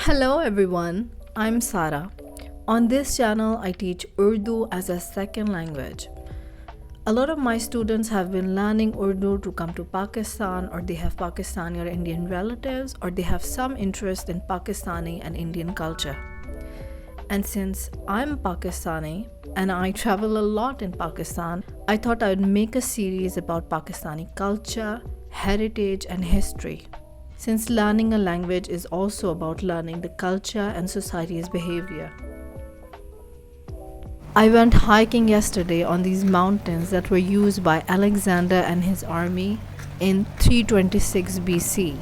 Hello everyone, I'm Sara. On this channel, I teach Urdu as a second language. A lot of my students have been learning Urdu to come to Pakistan, or they have Pakistani or Indian relatives, or they have some interest in Pakistani and Indian culture. And since I'm Pakistani and I travel a lot in Pakistan, I thought I would make a series about Pakistani culture, heritage, and history. Since learning a language is also about learning the culture and society's behavior. I went hiking yesterday on these mountains that were used by Alexander and his army in 326 BC.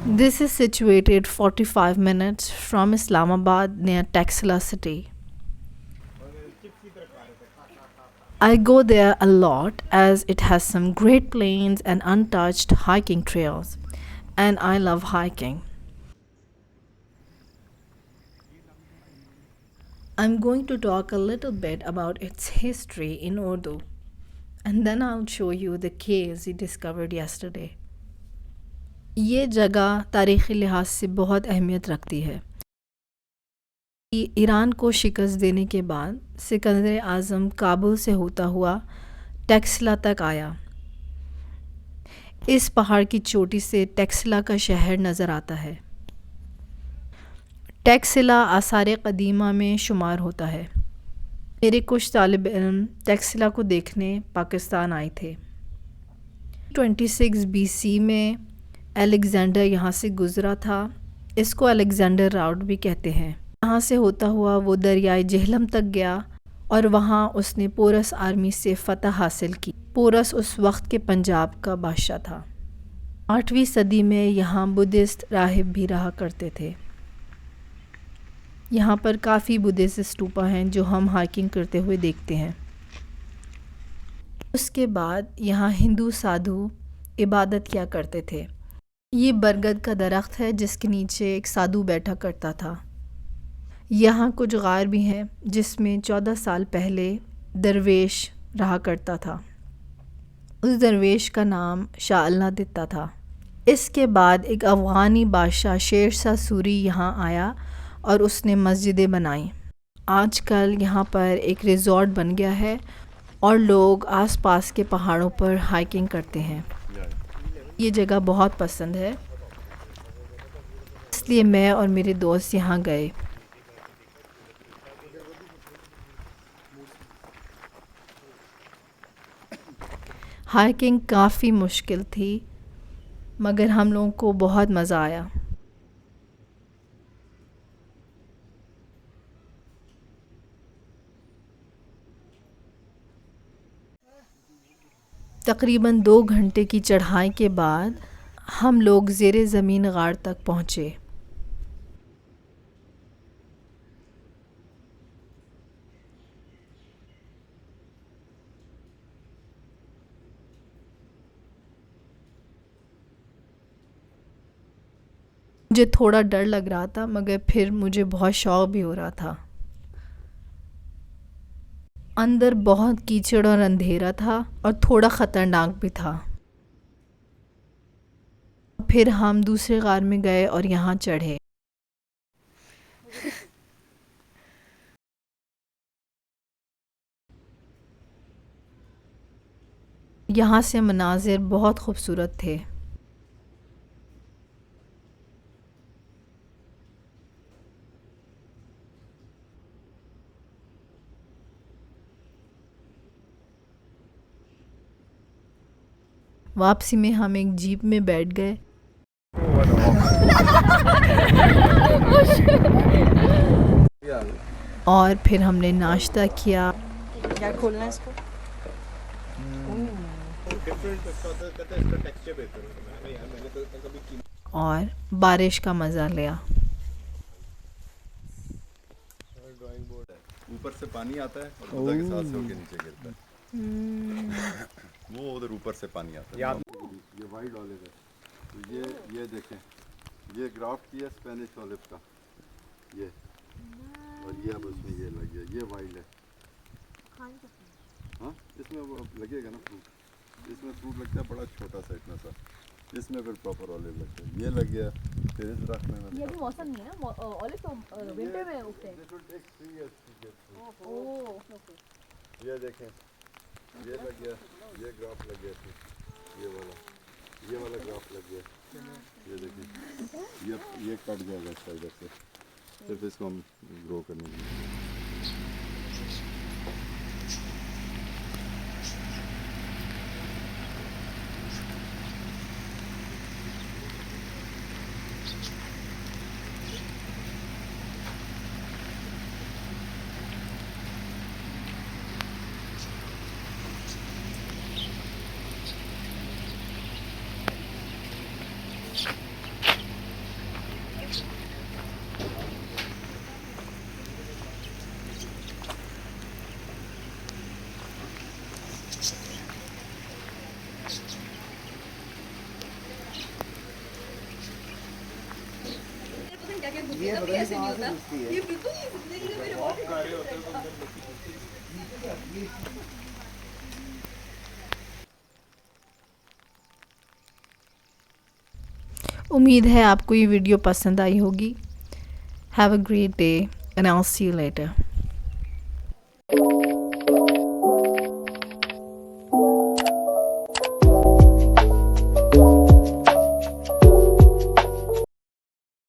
This is situated 45 minutes from Islamabad near Taxila city. I go there a lot as it has some great plains and untouched hiking trails, and I love hiking. I'm going to talk a little bit about its history in Urdu, and then I'll show you the caves we discovered yesterday. ये जगह तारीख़ी लिहाज से बहुत अहमियत रखती है। Iran को शिकस्त देने के बाद सिकंदर आज़म काबुल से होता हुआ टैक्सला तक आया। इस पहाड़ की चोटी से टैक्सला का शहर नज़र आता है। टैक्सिला आसार क़दीमा में शुमार होता है। मेरे कुछ तालिब इल्म टैक्सिला को देखने पाकिस्तान आए थे। 26 BC में अलेक्जेंडर यहाँ से गुज़रा था। इसको अलेक्जेंडर राउट भी कहते हैं। यहाँ से होता हुआ वो दरियाए जेहलम तक गया और वहाँ उसने पोरस आर्मी से फ़तह हासिल की। पोरस उस वक्त के पंजाब का बादशाह था। 8वीं सदी में यहाँ बुद्धिस्ट राहिब भी रहा करते थे। यहाँ पर काफ़ी बुद्धिस्ट स्तूपा हैं जो हम हाइकिंग करते हुए देखते हैं। उसके बाद यहाँ हिंदू साधु इबादत किया करते थे। ये बरगद का दरख्त है जिसके नीचे एक साधु बैठा करता था। यहाँ कुछ गार भी हैं जिसमें 14 साल पहले दरवेश रहा करता था। उस दरवेश का नाम शाह अल्लाह दित्ता था। इसके बाद एक अफ़गानी बादशाह शेर शाह सूरी यहाँ आया और उसने मस्जिदें बनाई। आजकल यहाँ पर एक रिज़ॉर्ट बन गया है और लोग आसपास के पहाड़ों पर हाइकिंग करते हैं। ये जगह बहुत पसंद है, इसलिए मैं और मेरे दोस्त यहाँ गए। हाइकिंग काफ़ी मुश्किल थी मगर हम लोगों को बहुत मज़ा आया। तकरीबन 2 घंटे की चढ़ाई के बाद हम लोग ज़ेरे ज़मीन गार तक पहुँचे। मुझे थोड़ा डर लग रहा था मगर फिर मुझे बहुत शौक़ भी हो रहा था। अंदर बहुत कीचड़ और अंधेरा था और थोड़ा ख़तरनाक भी था। फिर हम दूसरे गार में गए और यहाँ चढ़े। यहाँ से मनाज़िर बहुत खूबसूरत थे। वापसी में हम एक जीप में बैठ गए और फिर हमने नाश्ता किया और बारिश का मज़ा लिया। ऊपर से पानी आता है और खुदा के साथ से होके नीचे गिरता है। वो उधर ऊपर से पानी आता है। ये वाइल्ड ऑलिव है, तो ये देखें, ये ग्राफ्ट किया स्पेनिश ऑलिव का, ये और ये अब उसमें ये लग गया, ये वाइल्ड है। हाँ, इसमें वो लगेगा ना फ्रूट, इसमें फ्रूट लगता है बड़ा छोटा सा, इतना सा। इसमें फिर प्रॉपर ऑलिव लगते हैं। ये लग गया, फिर इस दरख्त में ये भी मौसम नहीं है ना, ऑलिव तो विंटर में उगते हैं। Oh okay. ये देखें, ये लग गया, ये ग्राफ लग गया इसमें, ये वाला ग्राफ लग गया। ये देखें, ये कट जाएगा इस साइड से, सिर्फ इसको हम ग्रो करने के लिए। ये पता नहीं कहाँ से घुसती है। ये बिल्कुल ही जिंदगी में मेरे बहुत उम्मीद है आपको ये वीडियो पसंद आई होगी। Have a great day and I will see you later.